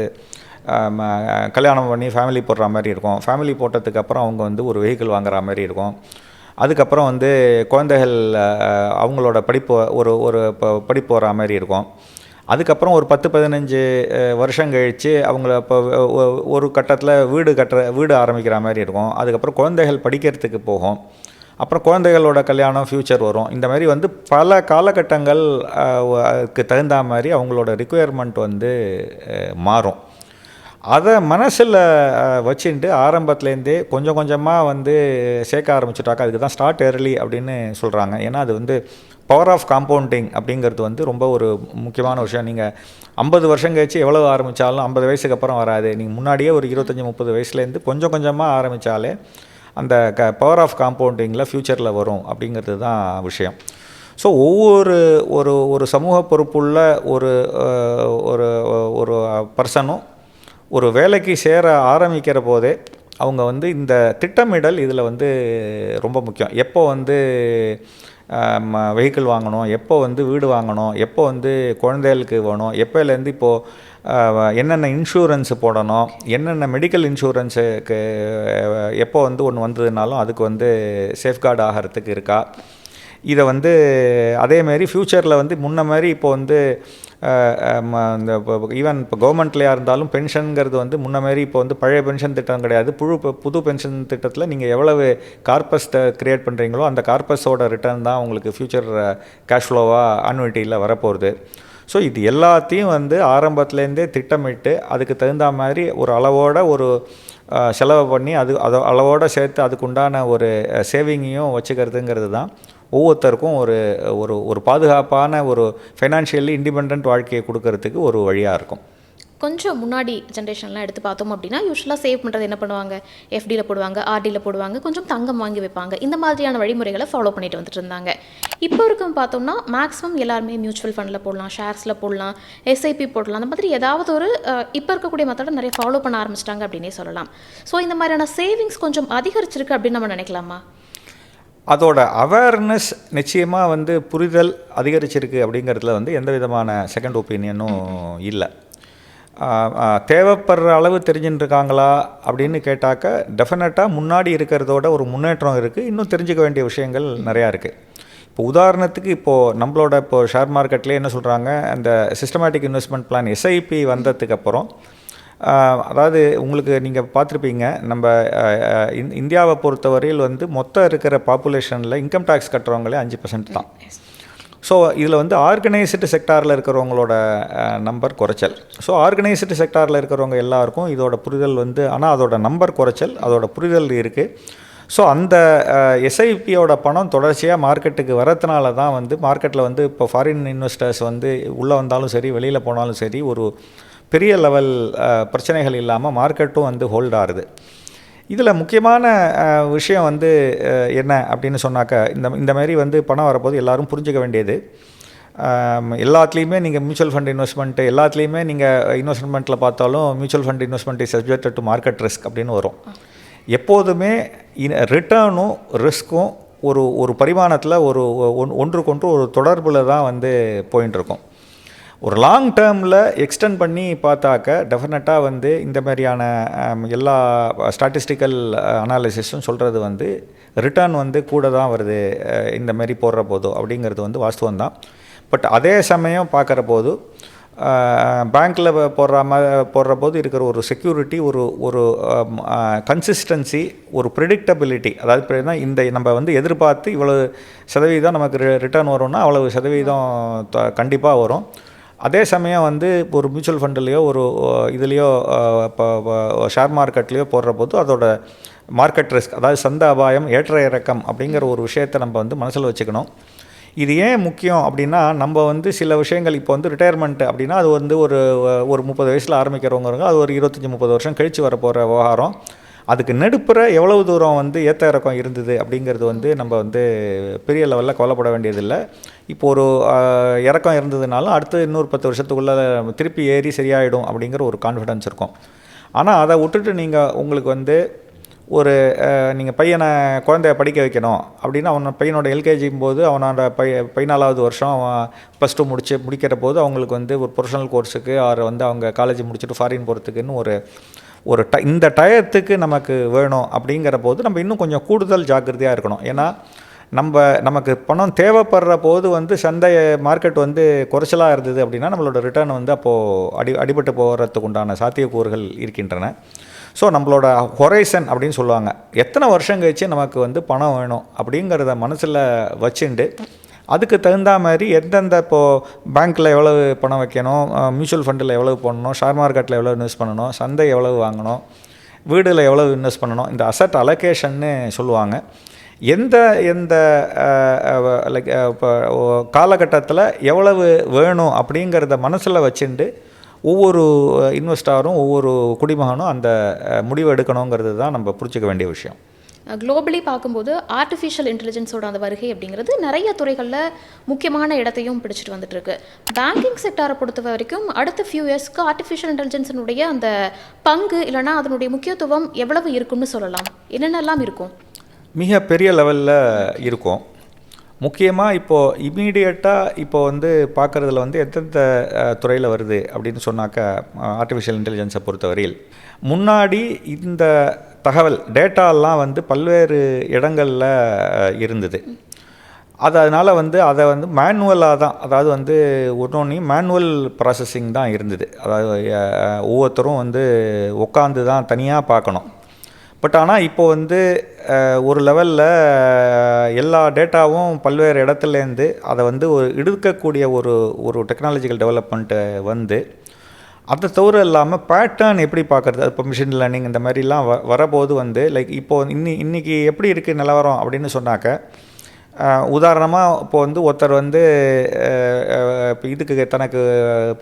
கல்யாணம் பண்ணி ஃபேமிலி போடுற மாதிரி இருக்கும். ஃபேமிலி போட்டதுக்கப்புறம் அவங்க வந்து ஒரு வெஹிக்கிள் வாங்குற மாதிரி இருக்கும். அதுக்கப்புறம் வந்து குழந்தைகள் அவங்களோட படிப்பு வர மாதிரி இருக்கும். அதுக்கப்புறம் ஒரு 10-15 வருஷம் கழித்து அவங்கள இப்போ ஒரு கட்டத்தில் வீடு ஆரம்பிக்கிற மாதிரி இருக்கும். அதுக்கப்புறம் குழந்தைகள் படிக்கிறதுக்கு போகும். அப்புறம் குழந்தைகளோட கல்யாணம், ஃப்யூச்சர் வரும். இந்த மாதிரி வந்து பல காலகட்டங்களுக்கு தகுந்த மாதிரி அவங்களோட ரிக்குயர்மெண்ட் வந்து மாறும். அதை மனசில் வச்சுட்டு ஆரம்பத்துலேருந்தே கொஞ்சம் கொஞ்சமாக வந்து சேர்க்க ஆரம்பிச்சுட்டாக்கா அதுக்கு தான் ஸ்டார்ட் ஏர்லி அப்படின்னு சொல்கிறாங்க. ஏன்னா அது வந்து பவர் ஆஃப் காம்பவுண்டிங் அப்படிங்கிறது வந்து ரொம்ப ஒரு முக்கியமான விஷயம். நீங்கள் 50 வருஷம் கழிச்சு எவ்வளோ ஆரம்பித்தாலும் 50 வயசுக்கு அப்புறம் வராது. நீங்கள் முன்னாடியே ஒரு 25-30 வயசுலேருந்து கொஞ்சம் கொஞ்சமாக ஆரம்பித்தாலே அந்த பவர் ஆஃப் காம்பவுண்டிங்கில் ஃப்யூச்சரில் வரும் அப்படிங்கிறது தான் விஷயம். ஸோ ஒவ்வொரு ஒரு சமூக பொறுப்புள்ள ஒரு ஒரு ஒரு பர்சனும் ஒரு வேலைக்கு சேர ஆரம்பிக்கிற போதே அவங்க வந்து இந்த திட்டமிடல் இதில் வந்து ரொம்ப முக்கியம். எப்போ வந்து வெஹிக்கிள் வாங்கணும், எப்போ வந்து வீடு வாங்கணும், எப்போ வந்து குழந்தைகளுக்கு வேணும், எப்போலேருந்து இப்போது என்னென்ன இன்சூரன்ஸு போடணும், என்னென்ன மெடிக்கல் இன்சூரன்ஸுக்கு எப்போ வந்து ஒன்று வந்ததுனாலும் அதுக்கு வந்து சேஃப்கார்டு ஆகிறதுக்கு இருக்கா, இதை வந்து அதேமாரி ஃப்யூச்சரில் வந்து முன்ன மாதிரி இப்போ வந்து இந்த ஈவன் இப்போ கவர்மெண்ட்லையாக இருந்தாலும் பென்ஷனுங்கிறது வந்து முன்ன மாரி இப்போ வந்து பழைய பென்ஷன் திட்டம் கிடையாது. புது பென்ஷன் திட்டத்தில் நீங்கள் எவ்வளவு கார்பஸை க்ரியேட் பண்ணுறீங்களோ அந்த கார்பஸோட ரிட்டர்ன் தான் உங்களுக்கு ஃப்யூச்சர் கேஷ் ஃப்ளோவாக ஆன்விட்டியில் வரப்போகுது. ஸோ இது எல்லாத்தையும் வந்து ஆரம்பத்துலேருந்தே திட்டமிட்டு அதுக்கு தகுந்த மாதிரி ஒரு அளவோட ஒரு செலவு பண்ணி அதை அளவோடு சேர்த்து அதுக்குண்டான ஒரு சேவிங்கையும் வச்சுக்கிறதுங்கிறது தான் ஒவ்வொருத்தருக்கும் ஒரு ஒரு ஒரு பாதுகாப்பான ஒரு ஃபைனான்ஷியலி இண்டிபெண்ட் வாழ்க்கையை கொடுக்கறதுக்கு ஒரு வழியாக இருக்கும். கொஞ்சம் முன்னாடி ஜென்ரேஷன்லாம் எடுத்து பார்த்தோம் அப்படின்னா யூஸ்வலாக சேவ் பண்ணுறது என்ன பண்ணுவாங்க, எஃப்டியில் போடுவாங்க, ஆர்டியில் போடுவாங்க, கொஞ்சம் தங்கம் வாங்கி வைப்பாங்க. இந்த மாதிரியான வழிமுறைகளை ஃபாலோ பண்ணிட்டு வந்துட்டு இருந்தாங்க. இப்போ இருக்கும் பார்த்தோம்னா மேக்ஸிமம் எல்லாருமே மியூச்சுவல் ஃபண்டில் போடலாம், ஷேர்ஸில் போடலாம், எஸ்ஐபி போடலாம். அந்த மாதிரி ஏதாவது ஒரு இப்போ இருக்கக்கூடிய மெத்தடை நிறைய ஃபாலோ பண்ண ஆரம்பிச்சிட்டாங்க அப்படின்னே சொல்லலாம். ஸோ இந்த மாதிரியான சேவிங்ஸ் கொஞ்சம் அதிகரிச்சிருக்கு அப்படின்னு நம்ம நினைக்கலாமா? அதோட அவேர்னஸ் நிச்சயமாக வந்து புரிதல் அதிகரிச்சிருக்கு அப்படிங்கிறதுல வந்து எந்த விதமான செகண்ட் ஒப்பீனியனும் இல்லை. தேவைப்படுற அளவு தெரிஞ்சுட்டுருக்காங்களா அப்படின்னு கேட்டாக்க டெஃபினட்டாக முன்னாடி இருக்கிறதோட ஒரு முன்னேற்றம் இருக்குது. இன்னும் தெரிஞ்சுக்க வேண்டிய விஷயங்கள் நிறையா இருக்குது. இப்போ உதாரணத்துக்கு இப்போது நம்மளோட இப்போது ஷேர் மார்க்கெட்லேயே என்ன சொல்கிறாங்க, அந்த சிஸ்டமேட்டிக் இன்வெஸ்ட்மெண்ட் பிளான் எஸ்ஐபி வந்ததுக்கு அப்புறம் அதாவது உங்களுக்கு நீங்கள் பார்த்துருப்பீங்க, நம்ம இந்தியாவை பொறுத்தவரையில் வந்து மொத்தம் இருக்கிற பாப்புலேஷனில் இன்கம் டேக்ஸ் கட்டுறவங்களே 5% தான். ஸோ இதில் வந்து ஆர்கனைஸ்டு செக்டாரில் இருக்கிறவங்களோட நம்பர் குறைச்சல். ஸோ ஆர்கனைஸ்டு செக்டாரில் இருக்கிறவங்க எல்லாருக்கும் இதோட புரிதல் வந்து, ஆனால் அதோட நம்பர் குறைச்சல், அதோட புரிதல் இருக்குது. ஸோ அந்த எஸ்ஐபியோட பணம் தொடர்ச்சியாக மார்க்கெட்டுக்கு வரதுனால தான் வந்து மார்க்கெட்டில் வந்து இப்போ ஃபாரின் இன்வெஸ்டர்ஸ் வந்து உள்ளே வந்தாலும் சரி வெளியில் போனாலும் சரி ஒரு பெரிய லெவல் பிரச்சனைகள் இல்லாமல் மார்க்கெட்டும் வந்து ஹோல்ட் ஆகுது. இதில் முக்கியமான விஷயம் வந்து என்ன அப்படின்னு சொன்னாக்கா, இந்த மாதிரி வந்து பணம் வரப்போது எல்லோரும் புரிஞ்சுக்க வேண்டியது, எல்லாத்துலேயுமே நீங்கள் மியூச்சுவல் ஃபண்ட் இன்வெஸ்ட்மெண்ட்டு எல்லாத்துலேயுமே நீங்கள் இன்வெஸ்ட்மெண்ட்டில் பார்த்தாலும் mutual fund investment is subjected to market risk அப்படின்னு வரும். எப்போதுமே ரிட்டர்னும் ரிஸ்க்கும் ஒரு பரிமாணத்தில் ஒன்றுக்கொன்று ஒரு தொடர்பில் தான் வந்து போயின்னு இருக்கும். ஒரு லாங் டேர்மில் எக்ஸ்டெண்ட் பண்ணி பார்த்தாக்க டெஃபினட்டாக வந்து இந்த மாதிரியான எல்லா ஸ்டாட்டிஸ்டிக்கல் அனாலிசிஸும் சொல்கிறது வந்து ரிட்டர்ன் வந்து கூட தான் வருது இந்த மாதிரி போடுற போதோ அப்படிங்கிறது வந்து வாஸ்தவம் தான். பட் அதே சமயம் பார்க்குற போது பேங்க்கில் போடுற போது இருக்கிற ஒரு செக்யூரிட்டி, ஒரு கன்சிஸ்டன்சி, ஒரு ப்ரெடிக்டபிலிட்டி, அதாவது இந்த நம்ம வந்து எதிர்பார்த்து இவ்வளவு சதவீதம் நமக்கு ரிட்டர்ன் வரும்னா அவ்வளவு சதவீதம் கண்டிப்பாக வரும். அதே சமயம் வந்து ஒரு மியூச்சுவல் ஃபண்டுலேயோ ஒரு இதுலேயோ இப்போ ஷேர் மார்க்கெட்லேயோ போடுற போது அதோட மார்க்கெட் ரிஸ்க், அதாவது சந்த அபாயம், ஏற்ற இறக்கம் அப்படிங்கிற ஒரு விஷயத்தை நம்ம வந்து மனசில் வச்சுக்கணும். இது ஏன் முக்கியம் அப்படின்னா, நம்ம வந்து சில விஷயங்கள் இப்போ வந்து ரிட்டையர்மெண்ட் அப்படின்னா அது வந்து ஒரு 30 வயசில் ஆரம்பிக்கிறவங்க அது ஒரு 25-30 வருஷம் கழித்து வரப்போகிற விவகாரம். அதுக்கு நடுப்புற எவ்வளவு தூரம் வந்து ஏற்ற இறக்கம் இருந்தது அப்படிங்கிறது வந்து நம்ம வந்து பெரிய லெவலில் கவலைப்பட வேண்டியதில்லை. இப்போ ஒரு இறக்கம் இருந்ததுனாலும் அடுத்து இன்னொரு 10 வருஷத்துக்குள்ளே திருப்பி ஏறி சரியாயிடும் அப்படிங்கிற ஒரு கான்ஃபிடன்ஸ் இருக்கும். ஆனால் அதை விட்டுட்டு நீங்கள் உங்களுக்கு வந்து ஒரு நீங்கள் குழந்தைய படிக்க வைக்கணும் அப்படின்னா பையனோட எல்கேஜிக்கும் போது அவனோட 14வது வருஷம் அவன் +2 முடிக்கிற போது அவங்களுக்கு வந்து ஒரு ப்ரொஃபஷனல் கோர்ஸுக்கு வந்து அவங்க காலேஜ் முடிச்சுட்டு ஃபாரின் போகிறதுக்குன்னு இந்த டயத்துக்கு நமக்கு வேணும் அப்படிங்கிற போது நம்ம இன்னும் கொஞ்சம் கூடுதல் ஜாக்கிரதையாக இருக்கணும். ஏன்னா நமக்கு பணம் தேவைப்படுற போது வந்து சந்தை மார்க்கெட் வந்து குறைச்சலாக இருந்தது அப்படின்னா நம்மளோட ரிட்டர்ன் வந்து அப்போது அடிபட்டு போகிறதுக்கு உண்டான சாத்தியக்கூறுகள் இருக்கின்றன. ஸோ நம்மளோட ஹொரைசன் அப்படின்னு சொல்லுவாங்க, எத்தனை வருஷம் கழிச்சு நமக்கு வந்து பணம் வேணும் அப்படிங்கிறத மனசில் வச்சுண்டு அதுக்கு தகுந்த மாதிரி எந்தெந்த இப்போது பேங்க்கில் எவ்வளவு பணம் வைக்கணும், மியூச்சுவல் ஃபண்டில் எவ்வளவு போடணும், ஷேர் மார்க்கெட்டில் எவ்வளோ இன்வெஸ்ட் பண்ணணும், சந்தை எவ்வளவு வாங்கணும், வீடில் எவ்வளவு இன்வெஸ்ட் பண்ணணும், இந்த அசட் அலோகேஷன்னு சொல்லுவாங்க. எந்த லைக் இப்போ காலகட்டத்தில் எவ்வளவு வேணும் அப்படிங்கிறத மனசில் வச்சுட்டு ஒவ்வொரு இன்வெஸ்டாரும் ஒவ்வொரு குடிமகனும் அந்த முடிவு எடுக்கணுங்கிறது தான் நம்ம புரிஞ்சிக்க வேண்டிய விஷயம். குளோபலி பார்க்கும்போது ஆர்டிஃபிஷியல் இன்டெலிஜென்ஸோட அந்த வருகை அப்படிங்கிறது நிறைய துறைகளில் முக்கியமான இடத்தையும் பிடிச்சிட்டு வந்துட்டு இருக்கு. பேங்கிங் செக்டாரை பொறுத்த வரைக்கும் அடுத்த ஃபியூ இயர்ஸ்க்கு ஆர்டிஃபிஷியல் இன்டெலிஜென்ஸினுடைய அந்த பங்கு இல்லைனா அதனுடைய முக்கியத்துவம் எவ்வளவு இருக்குன்னு சொல்லலாம்? என்னென்னலாம் இருக்கும்? மிக பெரிய லெவலில் இருக்கும். முக்கியமாக இப்போது இமீடியட்டாக இப்போ வந்து பார்க்குறதுல வந்து எந்தெந்த துறையில் வருது அப்படின்னு சொன்னாக்கா ஆர்டிஃபிஷியல் இன்டெலிஜென்ஸை பொறுத்தவரையில் முன்னாடி இந்த தகவல் டேட்டாலாம் வந்து பல்வேறு இடங்களில் இருந்தது. அதனால் வந்து அதை வந்து மேனுவலாக தான், அதாவது வந்து ஒன்றொன்றையும் மேனுவல் ப்ராசஸிங் தான் இருந்தது. அதாவது ஒவ்வொருத்தரும் வந்து உட்காந்து தான் தனியாக பார்க்கணும். பட் ஆனால் இப்போது வந்து ஒரு லெவலில் எல்லா டேட்டாவும் பல்வேறு இடத்துலேருந்து அதை வந்து ஒரு எடுக்கக்கூடிய ஒரு டெக்னாலஜிக்கல் டெவலப்மெண்ட்டு வந்து அதை தவிர இல்லாமல் பேட்டர்ன் எப்படி பார்க்குறது, இப்போ மிஷின் லேர்னிங் இந்த மாதிரிலாம் வரபோது வந்து லைக் இப்போது இன்றைக்கி எப்படி இருக்குது நிலவரம் அப்படின்னு சொன்னாக்க, உதாரணமாக இப்போ வந்து ஒருத்தர் வந்து இப்போ இதுக்கு தனக்கு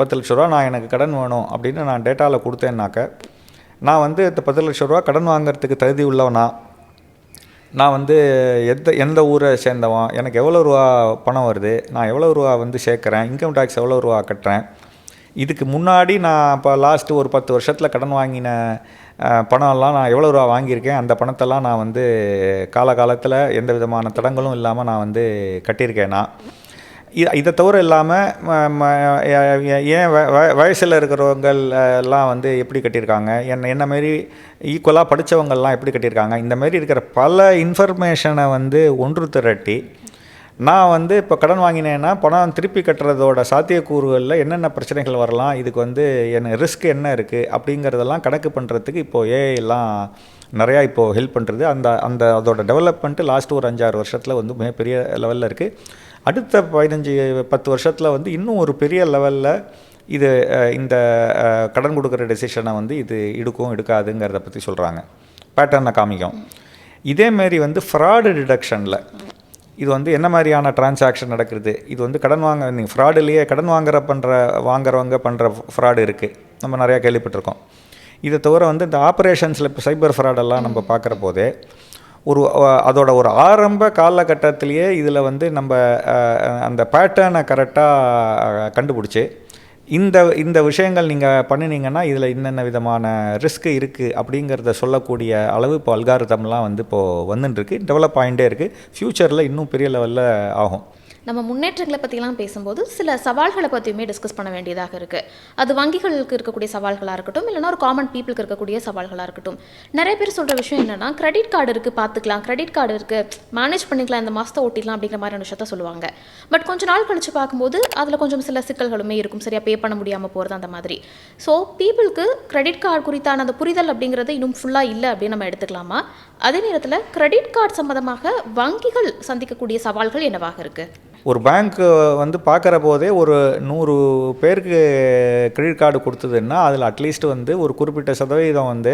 10 லட்ச ரூபா நான் எனக்கு கடன் வேணும் அப்படின்னு நான் டேட்டாவில் கொடுத்தேன்னாக்க, நான் வந்து இந்த 10 லட்ச ரூபா கடன் வாங்கிறதுக்கு தகுதி உள்ளவனா, நான் வந்து எந்த ஊரை சேர்ந்தவன், எனக்கு எவ்வளோ ரூபா பணம் வருது, நான் எவ்வளோ ரூபா வந்து சேர்க்குறேன், இன்கம் டேக்ஸ் எவ்வளோ ரூபா கட்டுறேன், இதுக்கு முன்னாடி நான் இப்போ லாஸ்ட்டு ஒரு 10 வருஷத்தில் கடன் வாங்கின பணம்லாம் நான் எவ்வளோ ரூபா வாங்கியிருக்கேன், அந்த பணத்தெல்லாம் நான் வந்து காலகாலத்தில் எந்த விதமான தடங்களும் இல்லாமல் நான் வந்து கட்டியிருக்கேன்னா, இதை தவிர இல்லாமல் ஏன் வயசில் இருக்கிறவங்கள் எல்லாம் வந்து எப்படி கட்டியிருக்காங்க, என்ன மாரி ஈக்குவலாக படித்தவங்கள்லாம் எப்படி கட்டியிருக்காங்க, இந்த மாதிரி இருக்கிற பல இன்ஃபர்மேஷனை வந்து ஒன்று திரட்டி நான் வந்து இப்போ கடன் வாங்கினேன்னா பணம் திருப்பி கட்டுறதோட சாத்தியக்கூறுகளில் என்னென்ன பிரச்சனைகள் வரலாம், இதுக்கு வந்து என்ன ரிஸ்க் என்ன இருக்குது அப்படிங்கிறதெல்லாம் கணக்கு பண்ணுறதுக்கு இப்போது ஏஐலாம் நிறையா இப்போது ஹெல்ப் பண்ணுறது. அதோட டெவலப்மெண்ட்டு லாஸ்ட்டு ஒரு 5-6 வருஷத்தில் வந்து மிகப்பெரிய லெவலில் இருக்குது. அடுத்த 15-10 வருஷத்தில் வந்து இன்னும் ஒரு பெரிய லெவலில் இது இந்த கடன் கொடுக்குற டெசிஷனை வந்து இது எடுக்காதுங்கிறத பற்றி சொல்கிறாங்க, பேட்டர்னை காமிக்கும். இதேமாரி வந்து ஃப்ராடு டிடக்ஷனில் இது வந்து என்ன மாதிரியான டிரான்சாக்ஷன் நடக்குது, இது வந்து நீங்கள் ஃப்ராடுலேயே கடன் வாங்குறவங்க பண்ணுற ஃப்ராடு இருக்குது, நம்ம நிறையா கேள்விப்பட்டிருக்கோம். இதை தவிர வந்து இந்த ஆப்ரேஷன்ஸில் இப்போ சைபர் ஃப்ராடெல்லாம் நம்ம பார்க்குற போதே அதோட ஒரு ஆரம்ப காலகட்டத்திலேயே இதில் வந்து நம்ம அந்த பேட்டர்னை கரெக்டாக கண்டுபிடிச்சி இந்த விஷயங்கள் நீங்கள் பண்ணினீங்கன்னா இதில் என்னென்ன விதமான ரிஸ்க் இருக்குது அப்படிங்கிறத சொல்லக்கூடிய அளவு இப்போ அல்காரிதம்லாம் வந்து இப்போது வந்துட்டுருக்கு, டெவலப் ஆகிட்டே இருக்குது. ஃப்யூச்சரில் இன்னும் பெரிய லெவலில் ஆகும். நம்ம முன்னேற்றங்களை பற்றிலாம் பேசும்போது சில சவால்களை பற்றியுமே டிஸ்கஸ் பண்ண வேண்டியதாக இருக்குது. அது வங்கிகளுக்கு இருக்கக்கூடிய சவால்களாக இருக்கட்டும், இல்லைனா ஒரு காமன் பீப்புளுக்கு இருக்கக்கூடிய சவால்களாக இருக்கட்டும். நிறைய பேர் சொல்கிற விஷயம் என்னென்னா, கிரெடிட் கார்டு இருக்குது பார்த்துக்கலாம், கிரெடிட் கார்டு இருக்குது மேனேஜ் பண்ணிக்கலாம், இந்த மாதத்தை ஓட்டிடலாம் அப்படிங்கிற மாதிரியான விஷயத்த சொல்லுவாங்க. பட் கொஞ்சம் நாள் கழித்து பார்க்கும்போது அதில் கொஞ்சம் சில சிக்கல்களுமே இருக்கும், சரியாக பே பண்ண முடியாமல் போகிறது அந்த மாதிரி. ஸோ பீப்புளுக்கு கிரெடிட் கார்டு குறித்தான அந்த புரிதல் அப்படிங்கிறது இன்னும் ஃபுல்லாக இல்லை அப்படின்னு நம்ம எடுத்துக்கலாமா? அதே நேரத்தில் கிரெடிட் கார்டு சம்மந்தமாக வங்கிகள் சந்திக்கக்கூடிய சவால்கள் என்னவாக இருக்குது? ஒரு பேங்க் வந்து பார்க்குற போதே ஒரு 100 பேருக்கு கிரெடிட் கார்டு கொடுத்ததுன்னா அதில் அட்லீஸ்ட் வந்து ஒரு குறிப்பிட்ட சதவீதம் வந்து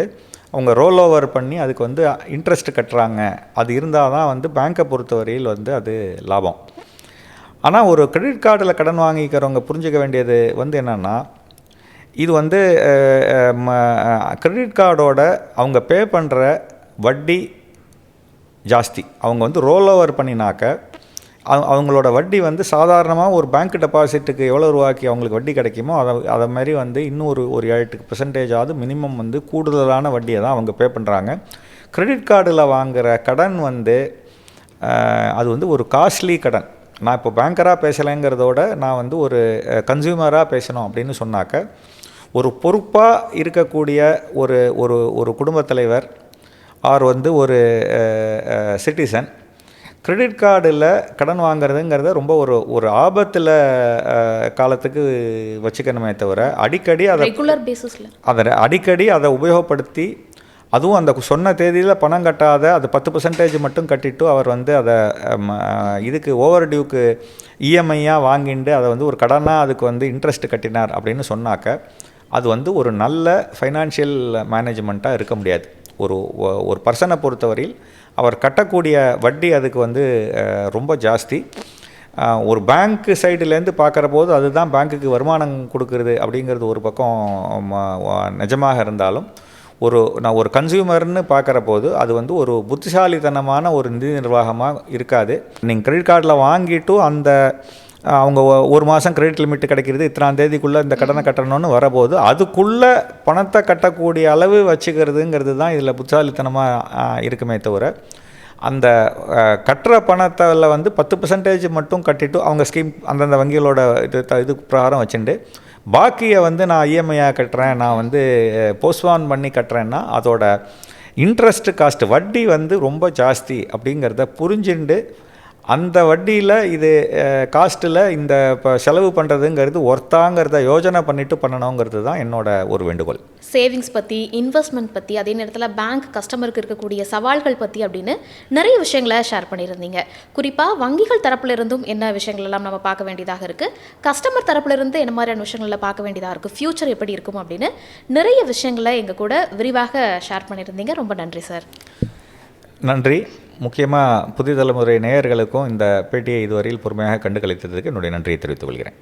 அவங்க ரோல் ஓவர் பண்ணி அதுக்கு வந்து இன்ட்ரெஸ்ட் கட்டுறாங்க. அது இருந்தால் தான் வந்து பேங்க்கை பொறுத்தவரையில் வந்து அது லாபம். ஆனால் ஒரு கிரெடிட் கார்டில் கடன் வாங்கிக்கிறவங்க புரிஞ்சிக்க வேண்டியது வந்து என்னென்னா, இது வந்து கிரெடிட் கார்டோட அவங்க பே பண்ணுற வட்டி ஜாஸ்தி. அவங்க வந்து ரோல் ஓவர் பண்ணினாக்க அவங்களோட வட்டி வந்து சாதாரணமாக ஒரு பேங்க் டெபாசிட்டுக்கு எவ்வளோ ரூபாய்க்கு அவங்களுக்கு வட்டி கிடைக்குமோ அதை மாதிரி வந்து இன்னும் ஒரு 8% மினிமம் வந்து கூடுதலான வட்டியை தான் அவங்க பே பண்ணுறாங்க. கிரெடிட் கார்டில் வாங்குகிற கடன் வந்து அது வந்து ஒரு காஸ்ட்லி கடன். நான் இப்போ பேங்கராக பேசலைங்கிறதோட நான் வந்து ஒரு கன்சியூமராக பேசணும் அப்படின்னு சொன்னாக்க, ஒரு பொறுப்பாக இருக்கக்கூடிய ஒரு குடும்பத் தலைவர் ஆர் வந்து ஒரு சிட்டிசன் கிரெடிட் கார்டில் கடன் வாங்குறதுங்கிறத ரொம்ப ஒரு ஆபத்தில் காலத்துக்கு வச்சுக்கணுமே தவிர அடிக்கடி அதை உபயோகப்படுத்தி, அதுவும் அந்த சொன்ன தேதியில் பணம் கட்டாத அது 10% மட்டும் கட்டிட்டு அவர் வந்து அதை இதுக்கு ஓவர் டியூக்கு இஎம்ஐயாக வாங்கிட்டு அதை வந்து ஒரு கடனாக அதுக்கு வந்து இன்ட்ரெஸ்ட் கட்டினார் அப்படின்னு சொன்னாக்க, அது வந்து ஒரு நல்ல ஃபைனான்ஷியல் மேனேஜ்மெண்ட்டாக இருக்க முடியாது. ஒரு பர்சனை பொறுத்தவரையில் அவர் கட்டக்கூடிய வட்டி அதுக்கு வந்து ரொம்ப ஜாஸ்தி. ஒரு பேங்க்கு சைடுலேருந்து பார்க்குற போது அதுதான் பேங்க்குக்கு வருமானம் கொடுக்குறது அப்படிங்கிறது ஒரு பக்கம் நிஜமாக இருந்தாலும், நான் ஒரு கன்சியூமர்னு பார்க்குற போது அது வந்து ஒரு புத்திசாலித்தனமான ஒரு நிதி நிர்வாகமாக இருக்காது. நீங்கள் கிரெடிட் கார்டில் வாங்கிட்டு அவங்க ஒரு மாதம் கிரெடிட் லிமிட் கிடைக்கிறது, இத்தனாம் தேதிக்குள்ளே இந்த கடனை கட்டணும்னு வரபோது அதுக்குள்ளே பணத்தை கட்டக்கூடிய அளவு வச்சுக்கிறதுங்கிறது தான் இதில் புத்திசாலித்தனமாக இருக்குமே தவிர, அந்த கட்டுற பணத்தில் வந்து 10% மட்டும் கட்டிட்டு அவங்க ஸ்கீம் அந்தந்த வங்கிகளோட இது பிரகாரம் வச்சுட்டு பாக்கியை வந்து நான் இஎம்ஐயாக கட்டுறேன், நான் வந்து போஸ்ட்பான் பண்ணி கட்டுறேன்னா அதோட இன்ட்ரெஸ்ட் காஸ்ட் வட்டி வந்து ரொம்ப ஜாஸ்தி அப்படிங்கிறத புரிஞ்சுண்டு அந்த வட்டியில் இது காஸ்ட்டில் இந்த இப்போ செலவு பண்ணுறதுங்கிறது ஒர்த்தாங்கிறத யோஜனை பண்ணிவிட்டு பண்ணணுங்கிறது தான் என்னோட ஒரு வேண்டுகோள். சேவிங்ஸ் பற்றி, இன்வெஸ்ட்மெண்ட் பற்றி, அதே நேரத்தில் பேங்க் கஸ்டமருக்கு இருக்கக்கூடிய சவால்கள் பற்றி அப்படின்னு நிறைய விஷயங்களை ஷேர் பண்ணியிருந்தீங்க. குறிப்பாக வங்கிகள் தரப்புலேருந்தும் என்ன விஷயங்கள் எல்லாம் நம்ம பார்க்க வேண்டியதாக இருக்குது, கஸ்டமர் தரப்புலேருந்து என்ன மாதிரியான விஷயங்களில் பார்க்க வேண்டியதாக இருக்குது, ஃப்யூச்சர் எப்படி இருக்கும் அப்படின்னு நிறைய விஷயங்களை எங்கள் கூட விரிவாக ஷேர் பண்ணியிருந்தீங்க. ரொம்ப நன்றி சார். நன்றி. முக்கியமாக புதிய தலைமுறை நேயர்களுக்கும் இந்த பேட்டியை இதுவரையில் பொறுமையாக கண்டு கழித்ததுக்கு என்னுடைய நன்றியை தெரிவித்துக் கொள்கிறேன்.